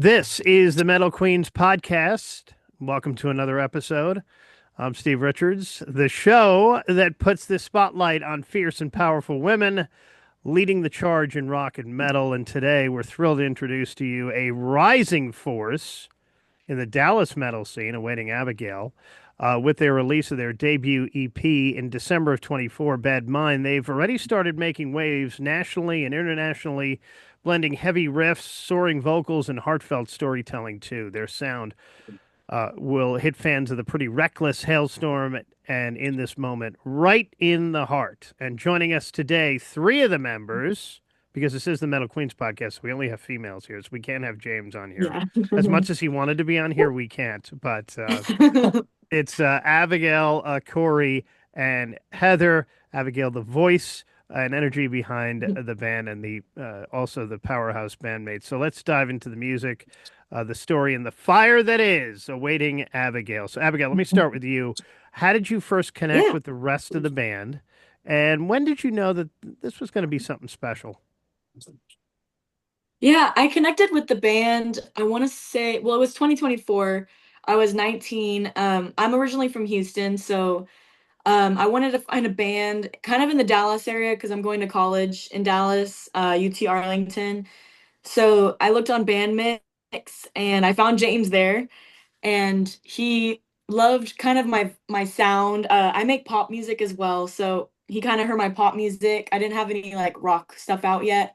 This is the Metal Queens podcast. Welcome to another episode. I'm Steve Richards, the show that puts the spotlight on fierce and powerful women leading the charge in rock and metal. And today we're thrilled to introduce to you a rising force in the Dallas metal scene, awaiting Abigail. With their release of their debut EP in December of 24, Bad Mind, they've already started making waves nationally and internationally, blending heavy riffs, soaring vocals, and heartfelt storytelling too. Their sound will hit fans of the Pretty Reckless, Hailstorm, and In This Moment right in the heart. And joining us today, three of the members, because this is the Metal Queens podcast, so we only have females here, so we can't have James on here. Yeah. As much as he wanted to be on here, we can't. But it's Abigail, Corey, and Heather. Abigail, the voice and energy behind the band, and the also the powerhouse bandmate. So let's dive into the music, the story, and the fire that is awaiting Abigail. So, Abigail, let me start with you. How did you first connect Yeah. with the rest of the band, and when did you know that this was going to be something special? Yeah, I connected with the band. I want to say, well, it was 2024. I was 19. I'm originally from Houston, so I wanted to find a band kind of in the Dallas area because I'm going to college in Dallas, UT Arlington. So I looked on Bandmix and I found James there, and he loved kind of my sound. I make pop music as well, so he kind of heard my pop music. I didn't have any like rock stuff out yet.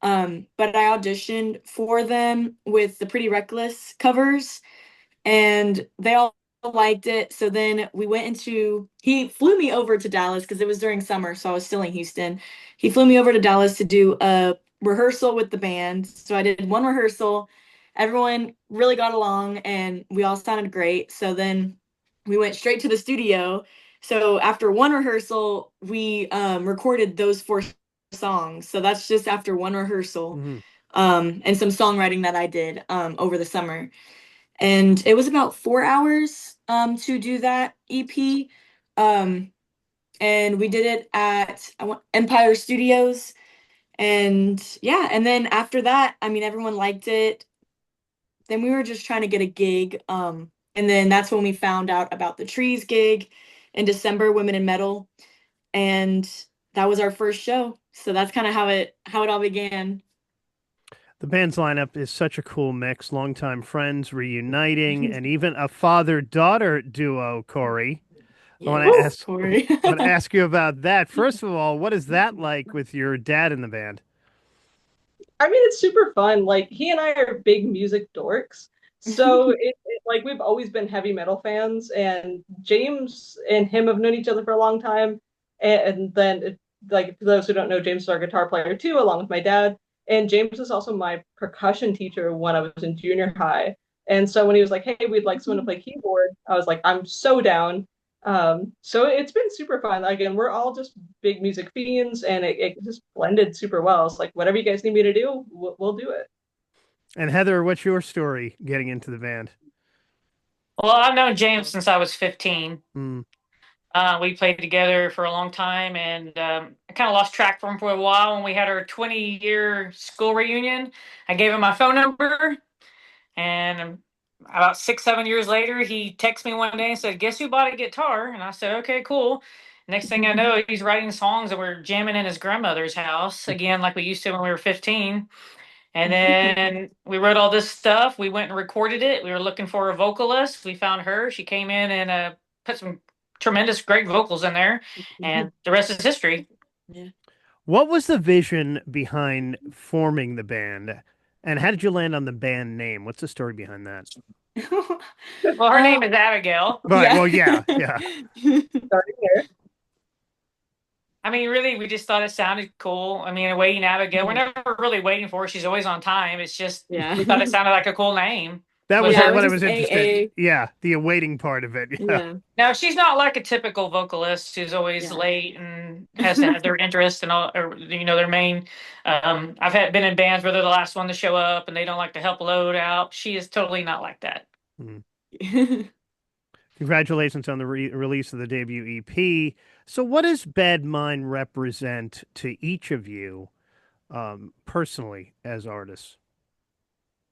But I auditioned for them with the Pretty Reckless covers, and they all liked it. So then he flew me over to Dallas because it was during summer, so I was still in Houston. He flew me over to Dallas to do a rehearsal with the band. So I did one rehearsal. Everyone really got along and we all sounded great. So then we went straight to the studio. So after one rehearsal, we recorded those four songs. So that's just after one rehearsal, Hmm. and some songwriting that I did over the summer. And it was about 4 hours to do that EP. Um, and we did it at Empire Studios. And yeah, and then after that, I mean, everyone liked it. Then we were just trying to get a gig. And then that's when we found out about the Trees gig in December, Women in Metal, and that was our first show. So that's kind of how it all began. The band's lineup is such a cool mix. Longtime friends reuniting, and even a father-daughter duo, Corey. I want to Yes, ask Corey. I want to ask you about that. First of all, what is that like with your dad in the band? I mean, it's super fun. Like he and I are big music dorks. So like we've always been heavy metal fans, and James and him have known each other for a long time. And then like for those who don't know, James is our guitar player too, along with my dad. And James was also my percussion teacher when I was in junior high. And so when he was like, "Hey, we'd like someone to play keyboard," I was like, "I'm so down." So it's been super fun. Again, we're all just big music fiends, and it just blended super well. It's like whatever you guys need me to do, we'll do it. And Heather, what's your story getting into the band? Well, I've known James since I was 15. Mm. We played together for a long time, and I kind of lost track from him for a while when we had our 20-year school reunion. I gave him my phone number, and about 6, 7 years later, he texted me one day and said, "Guess who bought a guitar?" And I said, "Okay, cool." Next thing I know, he's writing songs, and we're jamming in his grandmother's house again, like we used to when we were 15. And then we wrote all this stuff. We went and recorded it. We were looking for a vocalist. We found her. She came in and put some tremendous, great vocals in there. And the rest is history. Yeah. What was the vision behind forming the band? And how did you land on the band name? What's the story behind that? Well, her name Uh, is Abigail. Right. yeah. Well, yeah, yeah. Starting here. I mean, really, we just thought it sounded cool. I mean, waiting Abigail. We're never really waiting for her. She's always on time. It's just Yeah. we thought it sounded like a cool name. That was Was Yeah, it what was her? I just was interested. AA. Yeah, the awaiting part of it. Yeah. Yeah. No, she's not like a typical vocalist who's always Yeah. late and has to have their interest and all, or their main. I've been in bands where they're the last one to show up and they don't like to help load out. She is totally not like that. Mm. Congratulations on the release of the debut EP. So, what does Bad Mind represent to each of you personally as artists?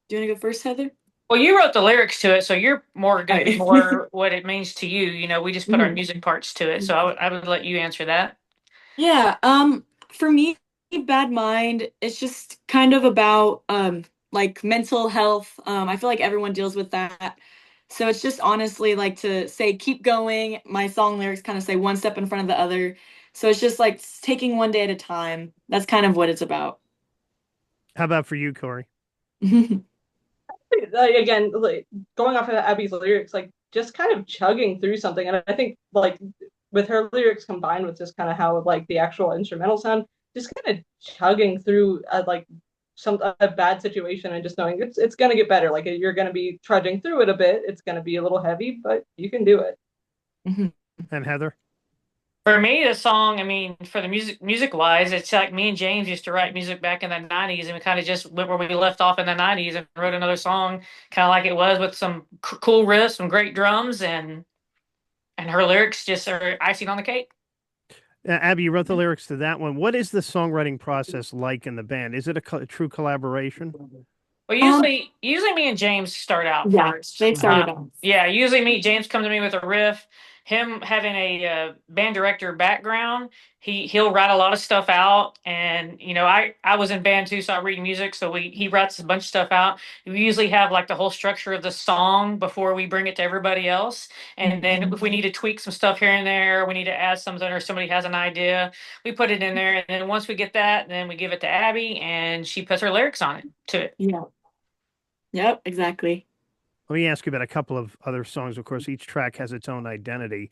Do you want to go first, Heather? Well, you wrote the lyrics to it, so you're more going to be Alright. more what it means to you. We just put our Mhm. music parts to it. So I would let you answer that. Yeah, for me, Bad Mind, it's just kind of about like mental health. I feel like everyone deals with that. So it's just honestly like to say keep going. My song lyrics kind of say one step in front of the other. So it's just like taking one day at a time. That's kind of what it's about. How about for you, Corey? Like, again, like going off of Abby's lyrics, like just kind of chugging through something. And I think like with her lyrics combined with just kind of how like the actual instrumental sound, just kind of chugging through like a bad situation and just knowing it's gonna get better. Like you're gonna be trudging through it a bit. It's gonna be a little heavy, but you can do it. And Heather? For me, the song, I mean, for the music wise, it's like me and James used to write music back in the 90s, and we kind of just went where we left off in the 90s and wrote another song kind of like it was, with some cool riffs, some great drums, and her lyrics just are icing on the cake. Abby, you wrote the lyrics to that one. What is the songwriting process like in the band? Is it a true collaboration? Well, Um, usually me and James start out yeah, first. they've started off. Yeah, usually me James come to me with a riff. Him having a band director background, he'll write a lot of stuff out, and I was in band too, so I read music, so he writes a bunch of stuff out. We usually have like the whole structure of the song before we bring it to everybody else, and then if we need to tweak some stuff here and there, we need to add something, or somebody has an idea, we put it in there, and then once we get that, then we give it to Abby, and she puts her lyrics on it to it. Yeah. Yep, exactly. Let me ask you about a couple of other songs. Of course, each track has its own identity.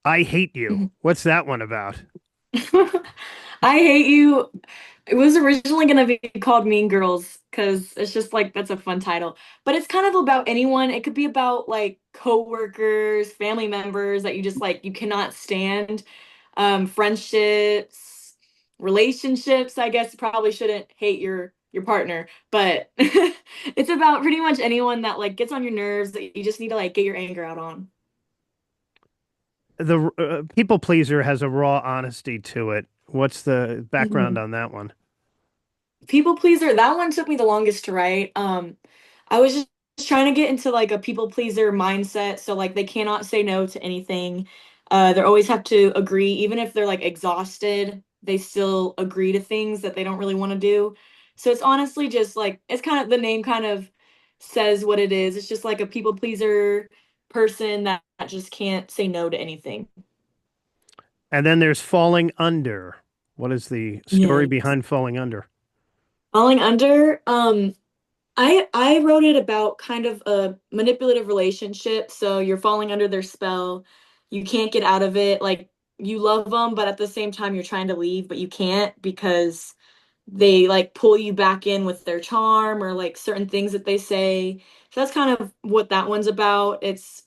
I Hate You. What's that one about? I Hate You. It was originally going to be called Mean Girls because it's just like that's a fun title. But it's kind of about anyone. It could be about like coworkers, family members that you just like you cannot stand, friendships, relationships. I guess you probably shouldn't hate your partner, but it's about pretty much anyone that like gets on your nerves that you just need to like get your anger out on. The People Pleaser has a raw honesty to it. What's the background on that one? People pleaser, that one took me the longest to write. I was just trying to get into like a people pleaser mindset, so like they cannot say no to anything. They always have to agree, even if they're like exhausted, they still agree to things that they don't really want to do. So it's honestly just like it's kind of the name kind of says what it is. It's just like a people pleaser person that just can't say no to anything. And then there's Falling Under. What is the story Yeah. behind Falling Under? Falling under, I wrote it about kind of a manipulative relationship. So you're falling under their spell. You can't get out of it. Like you love them, but at the same time you're trying to leave, but you can't because they like pull you back in with their charm or like certain things that they say. So that's kind of what that one's about. It's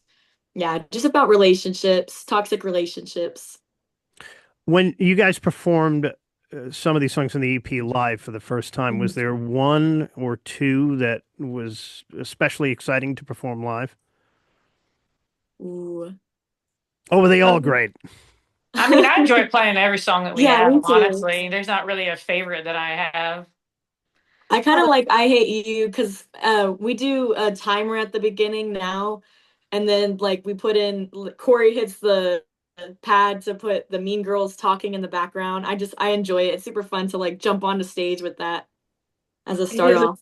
yeah, just about relationships, toxic relationships. When you guys performed some of these songs in the EP live for the first time, was there one or two that was especially exciting to perform live? Ooh. Oh, were they all Um, great? I mean, I enjoy playing every song that we yeah, have, me too. honestly. There's not really a favorite that I have. I kind of like I Hate You because we do a timer at the beginning now, and then like we put in Corey hits the pad to put the Mean Girls talking in the background. I enjoy it. It's super fun to like jump onto stage with that as a It start is. off.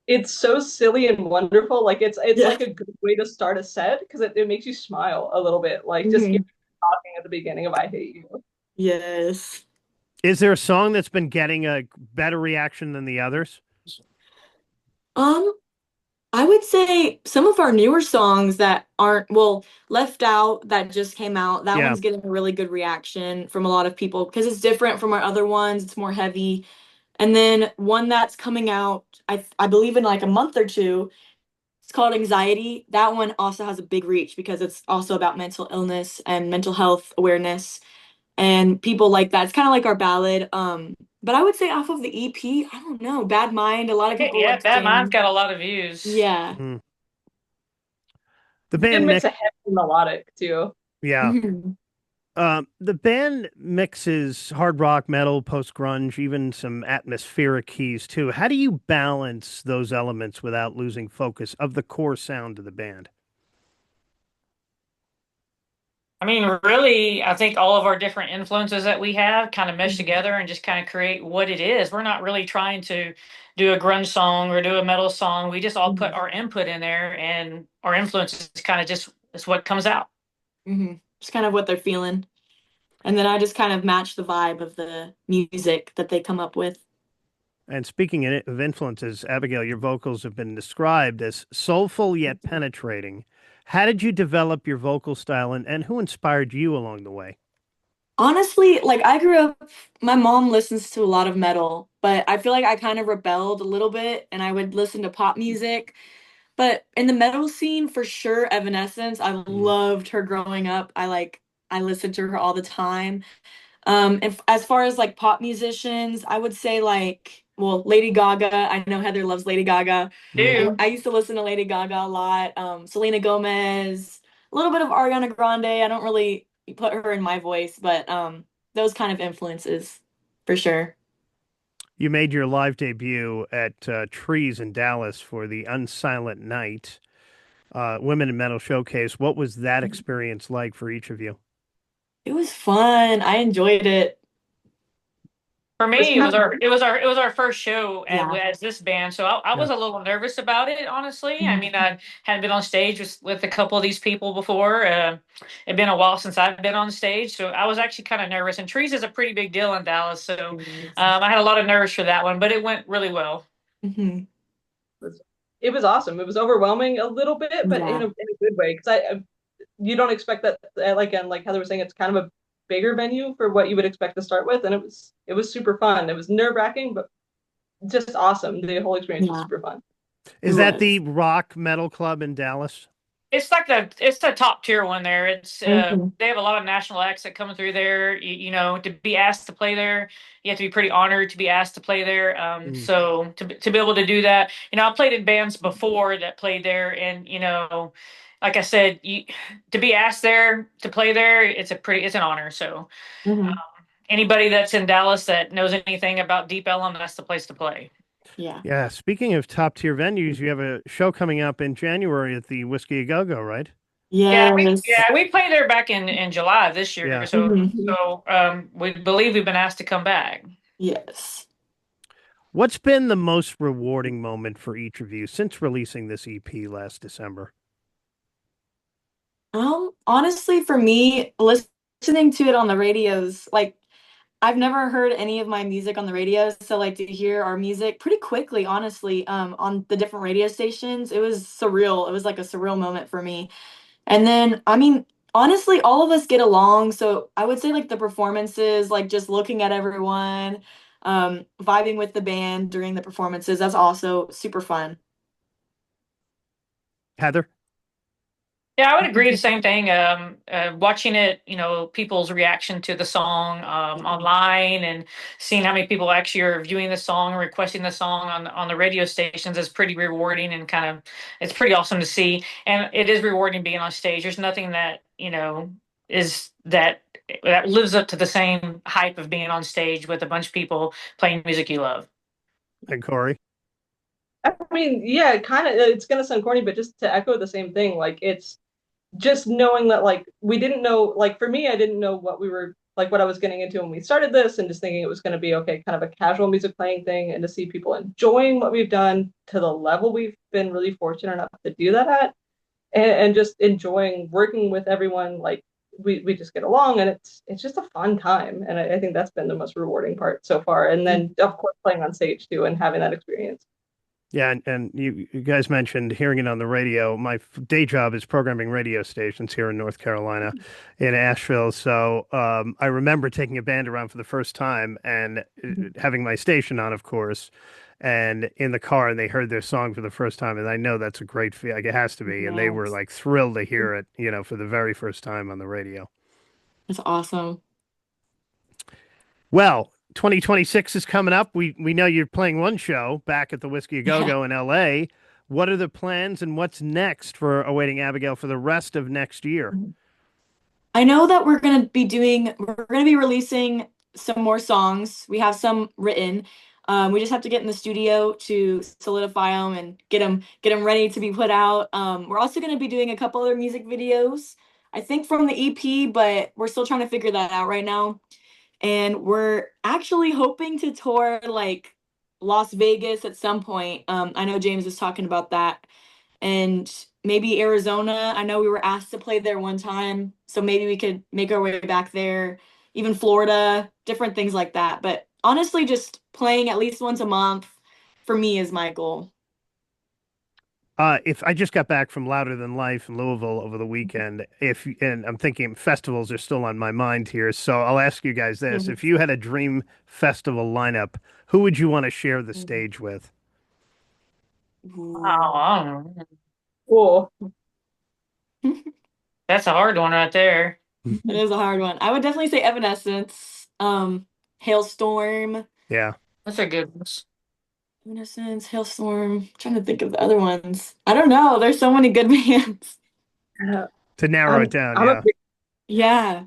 It's so silly and wonderful. Like it's Yeah. like a good way to start a set because it makes you smile a little bit. Like just hearing Mhm. talking at the beginning of "I Hate You." Yes. Is there a song that's been getting a better reaction than the others? Um, I would say some of our newer songs that aren't, well, Left Out that just came out, that Yeah. one's getting a really good reaction from a lot of people because it's different from our other ones. It's more heavy. And then one that's coming out, I believe in like a month or two, it's called Anxiety. That one also has a big reach because it's also about mental illness and mental health awareness. And people like that. It's kind of like our ballad. But I would say off of the EP, I don't know, Bad Mind, a lot of people Yeah, like to that mine's sing. got a lot of views. Yeah. Mm. The Good band mix Nick, of heavy and melodic too. yeah. Mhm. The band mixes hard rock, metal, post grunge, even some atmospheric keys too. How do you balance those elements without losing focus of the core sound of the band? I mean, really, I think all of our different influences that we have kind of mesh together and just kind of create what it is. We're not really trying to do a grunge song or do a metal song. We just all put our input in there, and our influences kind of just is what comes out. It's kind of what they're feeling. And then I just kind of match the vibe of the music that they come up with. And speaking of influences, Abigail, your vocals have been described as soulful yet penetrating. How did you develop your vocal style and who inspired you along the way? Honestly, like I grew up, my mom listens to a lot of metal, but I feel like I kind of rebelled a little bit and I would listen to pop music. But in the metal scene, for sure, Evanescence, I Mm. loved her growing up. I listened to her all the time. If as far as like pop musicians, I would say like, well, Lady Gaga. I know Heather loves Lady Gaga. Mm. Do I used to listen to Lady Gaga a lot. Selena Gomez, a little bit of Ariana Grande. I don't really put her in my voice, but those kind of influences for sure. You made your live debut at Trees in Dallas for the Unsilent Night Women in Metal Showcase. What was that experience like for each of you? It was fun. I enjoyed it. For Was me, kind of it was our first show Yeah. as this band, so I Yeah. was a little nervous about it, honestly. I Mhm. mean, I hadn't been on stage with a couple of these people before. It'd been a while since I've been on stage, so I was actually kind of nervous. And Trees is a pretty big deal in Dallas, so I had a lot of nerves for that one, but it went really well. Mhm. it was awesome. It was overwhelming a little bit, but Yeah. in a good way because you don't expect that like and like Heather was saying, it's kind of a bigger venue for what you would expect to start with, and it was super fun. It was nerve-wracking, but just awesome. The whole experience was Yeah. super fun. It Is that the was. rock metal club in Dallas? It's the top tier one there. It's Mhm. they have a lot of national acts that come through there. You know, to be asked to play there, you have to be pretty honored to be asked to play there. Mm. So to be able to do that, you know, I played in bands before that played there, and you know, like I said, to be asked there to play there, it's an honor. So Mhm. anybody that's in Dallas that knows anything about Deep Ellum, that's the place to play. Yeah. Yeah. Speaking of top tier venues, you have a show coming up in January at the Whiskey A Go Go, right? Yes. Yeah, we played there back in July of this year. Yeah. Mhm. We believe we've been asked to come back. Yes. What's been the most rewarding moment for each of you since releasing this EP last December? Honestly, for me, listening to it on the radios, like I've never heard any of my music on the radio, so like to hear our music pretty quickly, honestly, on the different radio stations, it was surreal. It was like a surreal moment for me. And then, I mean, honestly, all of us get along, so I would say like the performances, like just looking at everyone, vibing with the band during the performances, that's also super fun. Heather? Yeah, I would agree the same thing. Watching it, you know, people's reaction to the song online and seeing how many people actually are viewing the song and requesting the song on the radio stations is pretty rewarding and kind of it's pretty awesome to see. And it is rewarding being on stage. There's nothing that, you know, is that lives up to the same hype of being on stage with a bunch of people playing music you love. And Corey? I mean, yeah, kind of. It's gonna sound corny, but just to echo the same thing, like it's just knowing that like we didn't know, like for me, I didn't know what we were like what I was getting into when we started this, and just thinking it was going to be okay, kind of a casual music playing thing, and to see people enjoying what we've done to the level we've been really fortunate enough to do that at, and just enjoying working with everyone, like we just get along, and it's just a fun time, and I think that's been the most rewarding part so far. And then of course playing on stage too and having that experience. Yeah, and you guys mentioned hearing it on the radio. My day job is programming radio stations here in North Carolina, in Asheville. So I remember taking a band around for the first time and having my station on, of course, and in the car, and they heard their song for the first time, and I know that's a great feel. Like it has to be, and they were Yes. like thrilled to hear it, you know, for the very first time on the radio. That's awesome. Well, 2026 is coming up. We know you're playing one show back at the Whiskey A Go Yeah. Go in LA. What are the plans and what's next for awaiting Abigail for the rest of next year? I know that we're gonna be releasing some more songs. We have some written. We just have to get in the studio to solidify them and get them ready to be put out. We're also gonna be doing a couple other music videos, I think from the EP, but we're still trying to figure that out right now. And we're actually hoping to tour like Las Vegas at some point. I know James was talking about that, and maybe Arizona. I know we were asked to play there one time, so maybe we could make our way back there, even Florida, different things like that. But honestly, just playing at least once a month for me is my goal. If I just got back from Louder Than Life in Louisville over the weekend, and I'm thinking festivals are still on my mind here, so I'll ask you guys this: if you had a dream festival lineup, who would you want to share the stage with? Wow, I don't know. Cool. That's a hard one right there. It is a hard one. I would definitely say Evanescence, Hailstorm. Yeah, That's a good one. Evanescence, Hailstorm. Trying to think of the other ones. I don't know. There's so many good bands. to narrow it down. I'm Yeah, a big, Yeah.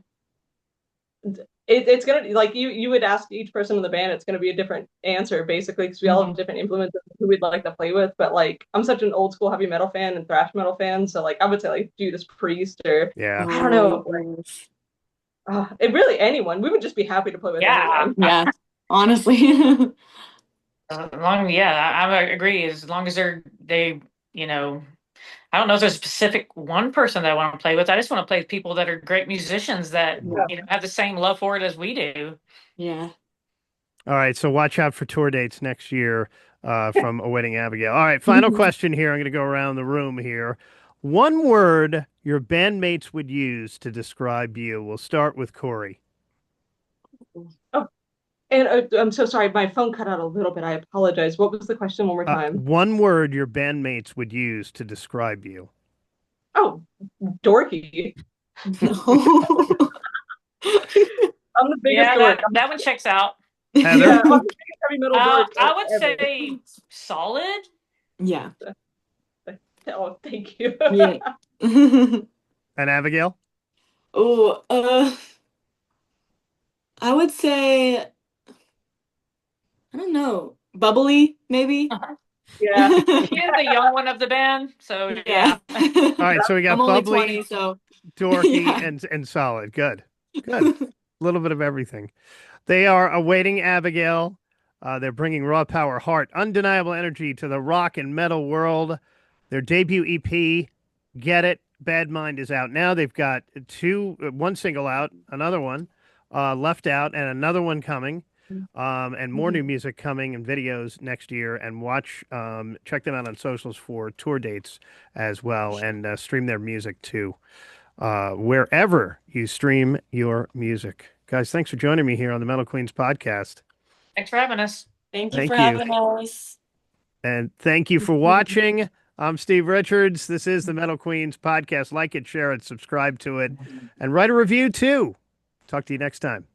it's gonna like you would ask each person in the band, it's gonna be a different answer basically because we all have different influences of who we'd like to play with. But like I'm such an old school heavy metal fan and thrash metal fan, so like I would say like Judas Priest or yeah. I don't know, like, it really anyone. We would just be happy to play with Yeah, anyone. Yeah. Honestly. I agree. As long as they, you know, I don't know if there's a specific one person that I want to play with. I just want to play with people that are great musicians that, Yeah. have the same love for it as we do. Yeah. All right, so watch out for tour dates next year from Awaiting Abigail. All right, final question here. I'm going to go around the room here. One word your bandmates would use to describe you. We'll start with Corey. Oh, and I'm so sorry, my phone cut out a little bit. I apologize. What was the question one more time? One word your bandmates would use to describe you. Oh, dorky. No. I'm the biggest Yeah, dork. that one checks out. Heather? Yeah, I'm the biggest heavy metal dork I would ever. say solid. Yeah. Oh, thank you. Yeah. And Abigail? Oh, I would say, I don't know, bubbly, maybe. Yeah. She is the young one of the band, so yeah. All right, so we got I'm only bubbly, 20, so dorky, yeah. and solid. Good. Good. A little bit of everything. They are Awaiting Abigail. They're bringing raw power, heart, undeniable energy to the rock and metal world. Their debut EP, Get It, Bad Mind, is out now. They've got one single out, another one left out, and another one coming, and more new music coming and videos next year. And check them out on socials for tour dates as well, and stream their music too, wherever you stream your music. Guys, thanks for joining me here on the Metal Queens podcast. Thanks for having us. Thank you Thank for you. having us. And thank you for watching. I'm Steve Richards. This is the Metal Queens podcast. Like it, share it, subscribe to it, and write a review too. Talk to you next time.